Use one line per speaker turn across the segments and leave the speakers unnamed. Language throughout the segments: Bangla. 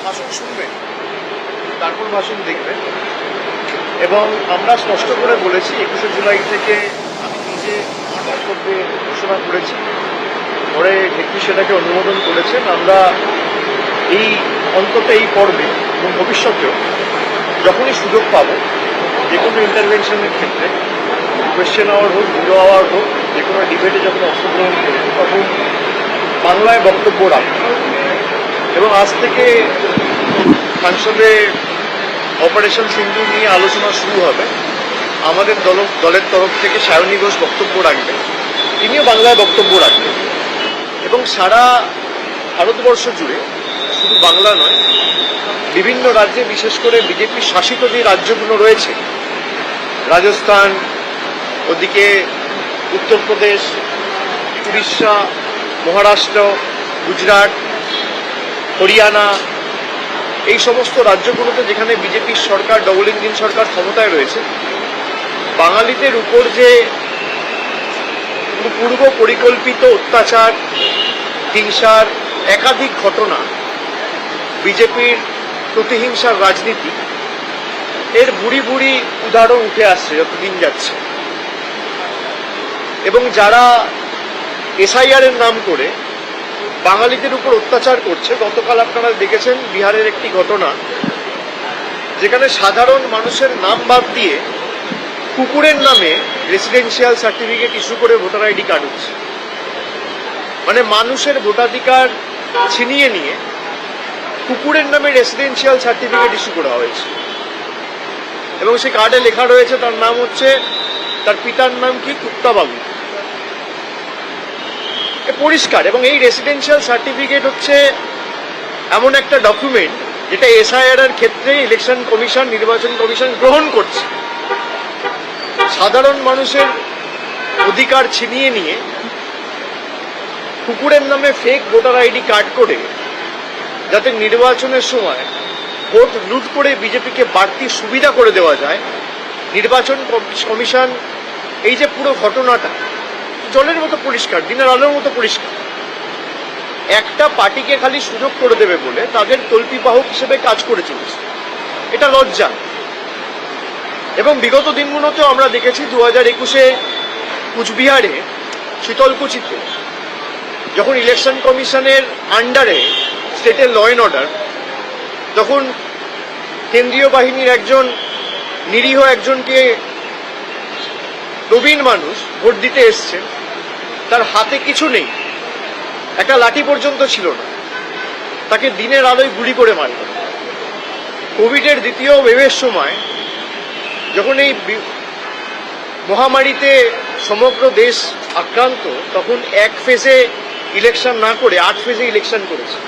ভাষণ শুনবেন, তারপর ভাষণ দেখবেন। এবং আমরা স্পষ্ট করে বলেছি 21শে জুলাই থেকে আমি নিজে আমার বক্তব্যে ঘোষণা করেছি, পরে একটু সেটাকে অনুমোদন করেছেন। আমরা এই অন্তত এই পর্বে এবং ভবিষ্যতেও যখনই সুযোগ পাবো যে কোনো ইন্টারভেনশনের ক্ষেত্রে, কোয়েশ্চেন আওয়ার হোক, জিরো আওয়ার হোক, যে কোনো ডিবেটে যখন অংশগ্রহণ করবো তখন বাংলায় বক্তব্য রাখবো। এবং আজ থেকে সংসদে অপারেশন সিন্ধু নিয়ে আলোচনা শুরু হবে। আমাদের দলের তরফ থেকে সায়নী ঘোষ বক্তব্য রাখবেন, তিনিও বাংলায় বক্তব্য রাখবেন। এবং সারা ভারতবর্ষ জুড়ে, শুধু বাংলা নয়, বিভিন্ন রাজ্যে, বিশেষ করে বিজেপি শাসিত যে রাজ্যগুলো রয়েছে, রাজস্থান, ওদিকে উত্তরপ্রদেশ, উড়িষ্যা, মহারাষ্ট্র, গুজরাট, হরিয়ানা, এই সমস্ত রাজ্যগুলোতে যেখানে বিজেপির সরকার, ডবল ইঞ্জিন সরকার ক্ষমতায় রয়েছে, বাঙালিদের উপর যে পূর্ব পরিকল্পিত অত্যাচার, হিংসার একাধিক ঘটনা, বিজেপির প্রতিহিংসার রাজনীতি, এর বুড়ি বুড়ি উদাহরণ উঠে আসছে যতদিন যাচ্ছে। এবং যারা এসআইআর এর নাম করে বাঙালিদের উপর অত্যাচার করছে, গতকাল আপনারা দেখেছেন বিহারের একটি ঘটনা, যেখানে সাধারণ মানুষের নাম বাদ দিয়ে কুকুরের নামে রেসিডেন্সিয়াল সার্টিফিকেট ইস্যু করে ভোটার আইডি কার্ড হচ্ছে। মানে মানুষের ভোটাধিকার ছিনিয়ে নিয়ে কুকুরের নামে রেসিডেন্সিয়াল সার্টিফিকেট ইস্যু করা হয়েছে। এবং সেই কার্ডে লেখা রয়েছে তার নাম হচ্ছে, তার পিতার নাম কি, কুত্তাবাবু। পরিষ্কার। এবং এই রেসিডেন্সিয়াল সার্টিফিকেট হচ্ছে এমন একটা ডকুমেন্ট যেটা এসআইআর এর ক্ষেত্রে ইলেকশন কমিশন, নির্বাচন কমিশন গ্রহণ করছে। সাধারণ মানুষের অধিকার ছিনিয়ে নিয়ে কুকুরের নামে ফেক ভোটার আইডি কার্ড করে যাতে নির্বাচনের সময় ভোট লুট করে বিজেপিকে বাড়তি সুবিধা করে দেওয়া যায়, নির্বাচন কমিশন এই যে পুরো ঘটনাটা জলের মতো পরিষ্কার, দিনের আলোর মতো পরিষ্কার। একটা পার্টিকে খালি সুযোগ করে দেবে বলে তাদের তল্পিবাহক হিসেবে কাজ করে চলেছে, এটা লজ্জা। এবং বিগত দিনগুলোতেও আমরা দেখেছি 2021-এ কুচবিহারে শীতলকুচিতে যখন ইলেকশন কমিশনের আন্ডারে স্টেটের ল অ্যান্ড অর্ডার, তখন কেন্দ্রীয় বাহিনীর একজন নিরীহ একজনকে, প্রবীণ মানুষ, ভোট দিতে এসছে, তার হাতে কিছু নেই, একটা লাঠি পর্যন্ত ছিল না, তাকে দিনের আলোয় গুলি করে মারল। কোভিডের দ্বিতীয় ওয়েভের সময় যখন এই মহামারীতে সমগ্র দেশ আক্রান্ত, তখন এক ফেজে ইলেকশন না করে 8 ফেজে ইলেকশন করেছে।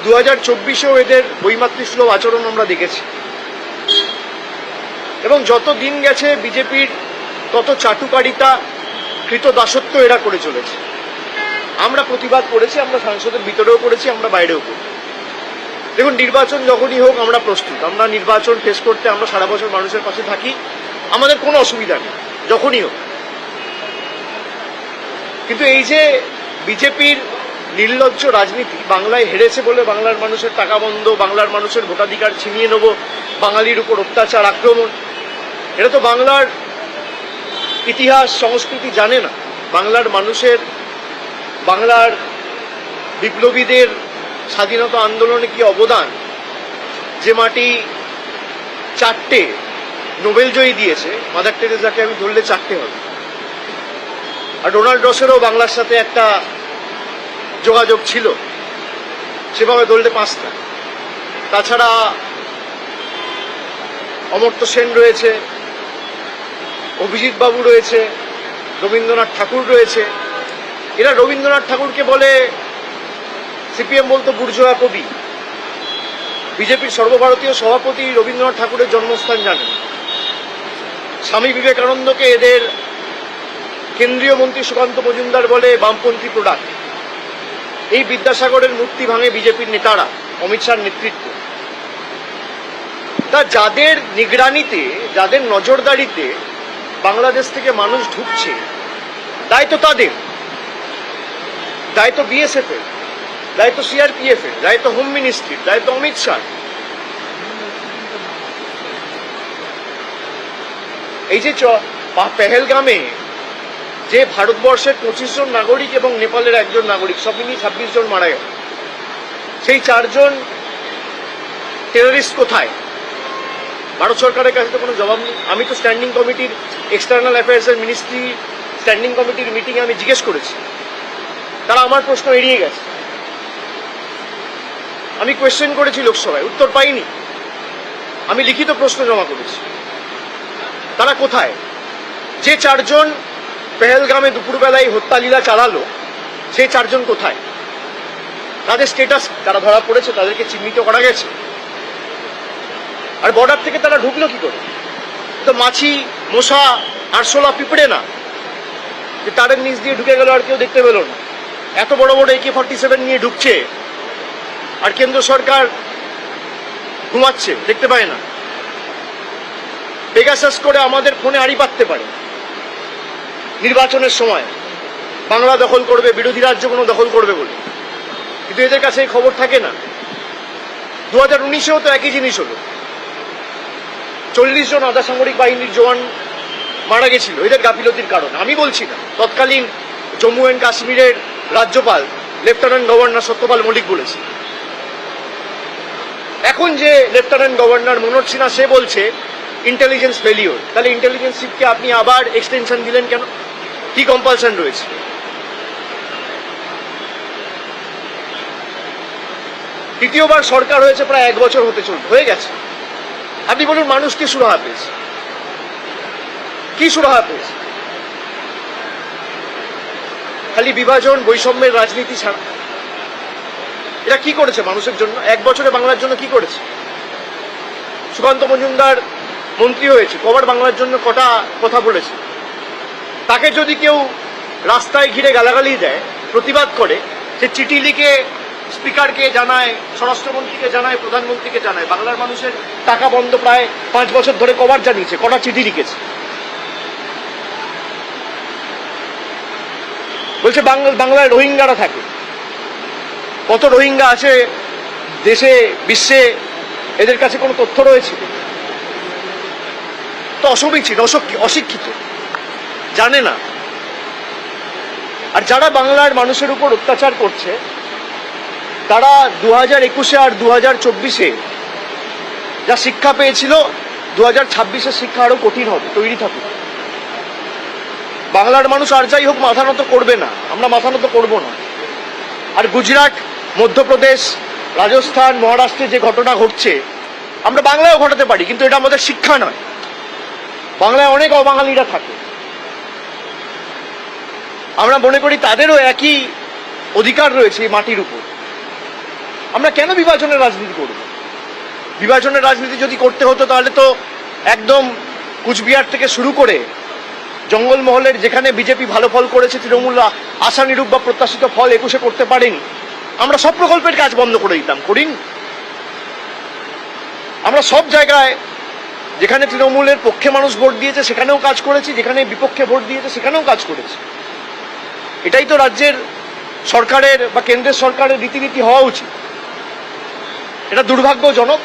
2024-এও এদের বৈমাতৃসুলভ আচরণ আমরা দেখেছি। এবং যত দিন গেছে বিজেপির তত চাটুকারিতা, কৃতদাসত্ব এরা করে চলেছে। আমরা প্রতিবাদ করেছি, আমরা সংসদের ভিতরেও করেছি, আমরা বাইরেও করি। দেখুন, নির্বাচন যখনই হোক আমরা প্রস্তুত, আমরা নির্বাচন ফেস করতে আমরা সারা বছর মানুষের পাশে থাকি, আমাদের কোনো অসুবিধা নেই, যখনই হোক। কিন্তু এই যে বিজেপির নির্লজ্জ রাজনীতি, বাংলায় হেরেছে বলে বাংলার মানুষের টাকা বন্ধ, বাংলার মানুষের ভোটাধিকার ছিনিয়ে নেব, বাঙালির উপর অত্যাচার, আক্রমণ, এটা তো বাংলার ইতিহাস সংস্কৃতি জানে না। বাংলার মানুষের, বাংলার বিপ্লবীদের স্বাধীনতা আন্দোলনে কি অবদান, যে মাটি 4টে নোবেল জয়ী দিয়েছে, মাদার টেরেসাকে আমি ধরলে 4টে হবে, আর ডোনাল্ড রসেরও বাংলার সাথে একটা যোগাযোগ ছিল, সেভাবে ধরলে 5টা। তাছাড়া অমর্ত্য সেন রয়েছে, অভিজিৎ বাবু রয়েছে, রবীন্দ্রনাথ ঠাকুর রয়েছে। এরা রবীন্দ্রনাথ ঠাকুরকে বলে, সিপিএম বলতো বুর্জোয়া কবি। বিজেপির সর্বভারতীয় সভাপতি রবীন্দ্রনাথ ঠাকুরের জন্মস্থান জানেন। স্বামী বিবেকানন্দকে এদের কেন্দ্রীয় মন্ত্রী সুকান্ত মজুমদার বলে বামপন্থী প্রোডাক্ট। এই বিদ্যাসাগরের মূর্তি ভাঙে বিজেপির নেতারা, অমিত শাহর নেতৃত্বে। তা যাদের নিগরানিতে, যাদের নজরদারিতে বাংলাদেশ থেকে মানুষ ঢুকছে, দায় তো তাদের, দায় তো বিএসএফ এর। দায়িত্ব সিআরপিএফ এর, দায়িত্ব হোম মিনিস্ট্রির, দায়িত্ব অমিত শাহ। এই যে পেহেলগামে যে ভারতবর্ষের 25 জন নাগরিক এবং নেপালের একজন নাগরিক, সব মিলিয়ে 26 জন মারা গেল, সেই 4 জন টেররিস্ট কোথায়? ভারত সরকারের কাছে তো কোনো জবাব নেই। আমি তো স্ট্যান্ডিং কমিটির, এক্সটার্নাল অ্যাফেয়ার্স এর মিনিস্ট্রি স্ট্যান্ডিং কমিটির মিটিংয়ে আমি জিজ্ঞেস করেছি, তারা আমার প্রশ্ন এড়িয়ে গেছে। আমি কোয়েশ্চেন করেছি লোকসভায়, উত্তর পাইনি। আমি লিখিত প্রশ্ন জমা করেছি, তারা কোথায়? যে 4 জন পেহেলগামে দুপুরবেলায় হত্যালীলা চালালো, সেই 4 জন কোথায়? তাদের স্ট্যাটাস, তারা ধরা পড়েছে, তাদেরকে চিহ্নিত করা গেছে। আর বর্ডার থেকে তারা ঢুকলো কি করে? তো মাছি, মশা, আরশোলা, পিঁপড়ে না যে তাদের নিচ দিয়ে ঢুকে গেল আর কেউ দেখতে পেল না। এত বড় বড় AK-47 নিয়ে ঢুকছে আর কেন্দ্র সরকার ঘুমাচ্ছে, দেখতে পায় না। পেগাসাস করে আমাদের ফোনে আড়ি পাততে পারে নির্বাচনের সময়, বাংলা দখল করবে, বিরোধী রাজ্য কোনো দখল করবে বলে, কিন্তু এদের কাছে এই খবর থাকে না। 2019-এও তো একই জিনিস হলো, 40 জন আধা সামরিক বাহিনীর জওয়ান মারা গেছিল এদের গাফিলতির কারণে। আমি বলছি না, তৎকালীন জম্মু অ্যান্ড কাশ্মীরের রাজ্যপাল লেফটেন্যান্ট গভর্নর সত্যপাল মল্লিক বলেছে। এখন যে লেফটেন্যান্ট গভর্নর মনোজ সিনহা, সে বলছে ইন্টেলিজেন্স ফেলিওর। তাহলে ইন্টেলিজেন্স চিফকে আপনি আবার এক্সটেনশন দিলেন কেন? কি কম্পালশন রয়েছে? তৃতীয়বার সরকার হয়েছে, প্রায় 1 বছর হয়ে গেছে। আপনি বলুন, মানুষ কি সুরাহা পেয়েছে? কি সুরাহা পেয়েছে? খালি বিভাজন, বৈষম্যের রাজনীতি ছাড়া এরা কি করেছে মানুষের জন্য? 1 বছরে বাংলার জন্য কি করেছে? সুকান্ত মজুমদার মন্ত্রী হয়েছে, কবার বাংলার জন্য কটা কথা বলেছে? তাকে যদি কেউ রাস্তায় ঘিরে গালাগালি দেয়, প্রতিবাদ করে, সে চিঠি লিখে স্পিকারকে জানায়, স্বরাষ্ট্রমন্ত্রীকে জানায়, প্রধানমন্ত্রীকে জানায়। বাংলার মানুষের টাকা বন্ধ প্রায় 5 বছর ধরে কবার জানিয়েছে, কটা চিঠি লিখেছে? বলছে বাংলায় রোহিঙ্গারা থাকে। কত রোহিঙ্গা আছে দেশে, বিশ্বে? এদের কাছে কোনো তথ্য রয়েছে? তো অসমীচীন, অশিক্ষিত, জানে না। আর যারা বাংলার মানুষের উপর অত্যাচার করছে, তারা 2021-এ আর 2024-এ যা শিক্ষা পেয়েছিল, 2026-এর শিক্ষা আরো কঠিন হবে। তৈরি থাকুক। বাংলার মানুষ আর যাই হোক মাথা নত করবে না, আমরা মাথা নত করবো না। আর গুজরাট, মধ্যপ্রদেশ, রাজস্থান, মহারাষ্ট্রে যে ঘটনা ঘটছে, আমরা বাংলায়ও ঘটাতে পারি, কিন্তু এটা আমাদের শিক্ষা নয়। বাংলায় অনেক অবাঙালিরা থাকে, আমরা মনে করি তাদেরও একই অধিকার রয়েছে এই মাটির উপর। আমরা কেন বিভাজনের রাজনীতি করব? বিভাজনের রাজনীতি যদি করতে হতো, তাহলে তো একদম কুচবিহার থেকে শুরু করে জঙ্গলমহলের যেখানে বিজেপি ভালো ফল করেছে, তৃণমূল আশানুরূপ বা প্রত্যাশিত ফল 21-এ করতে পারেনি, আমরা সব প্রকল্পের কাজ বন্ধ করে দিতাম। করিনি। আমরা সব জায়গায় যেখানে তৃণমূলের পক্ষে মানুষ ভোট দিয়েছে সেখানেও কাজ করেছি, যেখানে বিপক্ষে ভোট দিয়েছে সেখানেও কাজ করেছি। এটাই তো রাজ্যের সরকারের বা কেন্দ্রের সরকারের রীতিনীতি হওয়া উচিত। এটা দুর্ভাগ্যজনক,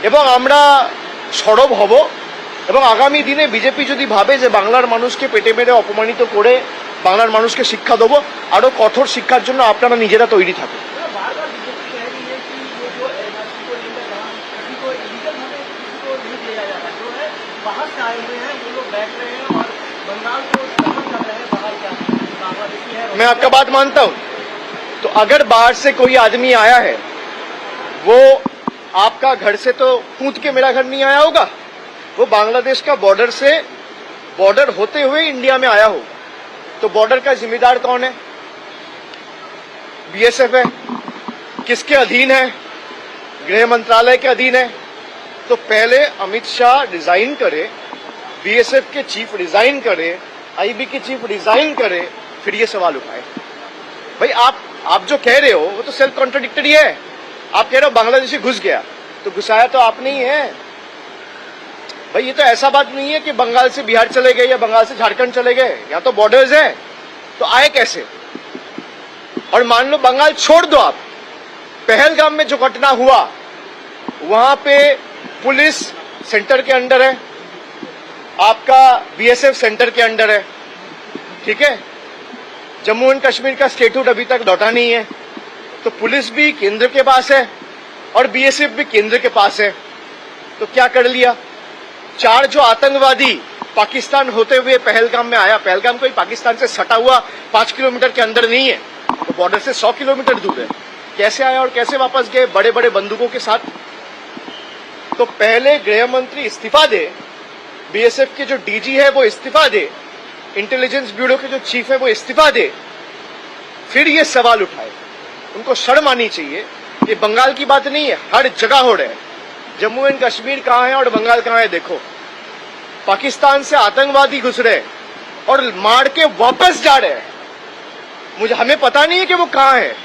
এবং আমরা সরব হব। এবং আগামী দিনে বিজেপি যদি ভাবে যে বাংলার মানুষকে পেটে মেরে অপমানিত করে বাংলার মানুষকে শিক্ষা দেবো, আরো কঠোর শিক্ষার জন্য আপনারা নিজেরা তৈরি থাকুন। मैं आपका बात मानता हूं। तो अगर बाहर से कोई आदमी आया है, वो आपका घर से तो कूद के मेरा घर नहीं आया होगा, वो बांग्लादेश का बॉर्डर होते हुए इंडिया में आया होगा। तो बॉर्डर का जिम्मेदार कौन है? BSF है। किसके अधीन है? गृह मंत्रालय के अधीन है। तो पहले अमित शाह रिजाइन करे, BSF के चीफ रिजाइन करे, IB के चीफ रिजाइन करे, फिर ये सवाल उठाए। भाई आप जो कह रहे हो वो तो सेल्फ कॉन्ट्राडिक्टरी है। आप कह रहे हो बांग्लादेशी घुस गया, तो घुसाया तो आपने ही है। भाई ये तो ऐसा बात नहीं है कि बंगाल से बिहार चले गए या बंगाल से झारखंड चले गए, यहाँ तो बॉर्डर्स है, तो आए कैसे? और मान लो बंगाल छोड़ दो आप, पहलगाम में जो घटना हुआ वहां पे पुलिस सेंटर के अंडर है, आपका बीएसएफ सेंटर के अंडर है, ठीक है। जम्मू एंड कश्मीर का स्टेटहुड अभी तक लौटा नहीं है, तो पुलिस भी केंद्र के पास है और बीएसएफ भी केंद्र के पास है। तो क्या कर लिया, 4 जो आतंकवादी पाकिस्तान होते हुए पहलगाम में आया, पहलगाम कोई पाकिस्तान से सटा हुआ 5 किलोमीटर के अंदर नहीं है, तो बॉर्डर से 100 किलोमीटर दूर है, कैसे आया और कैसे वापस गए बड़े बड़े बंदूकों के साथ। तो पहले गृह मंत्री इस्तीफा दे, बीएसएफ के जो डीजी है वो इस्तीफा दे, इंटेलिजेंस ब्यूरो के जो चीफ है वो इस्तीफा दे, फिर ये सवाल उठाए। उनको शर्म आनी चाहिए। ये बंगाल की बात नहीं है, हर जगह हो रहा है। जम्मू एंड कश्मीर कहां है और बंगाल कहां है, देखो। पाकिस्तान से आतंकवादी घुस रहे और मार के वापस जा रहे हैं। हमें पता नहीं है कि वो कहां है,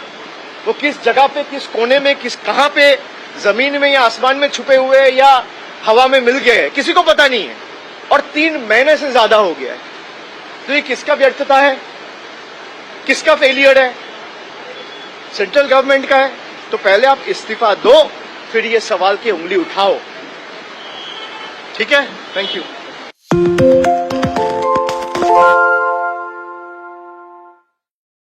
वो किस जगह पे, किस कोने में, कहां पे, जमीन में या आसमान में छुपे हुए हैं या हवा में मिल गए हैं, किसी को पता नहीं है। और 3 महीने से ज्यादा हो गया है। तो ये किसका व्यर्थता है, किसका फेलियर है? सेंट्रल गवर्नमेंट का है। तो पहले आप इस्तीफा दो, फिर ये सवाल की उंगली उठाओ, ठीक है। Thank you.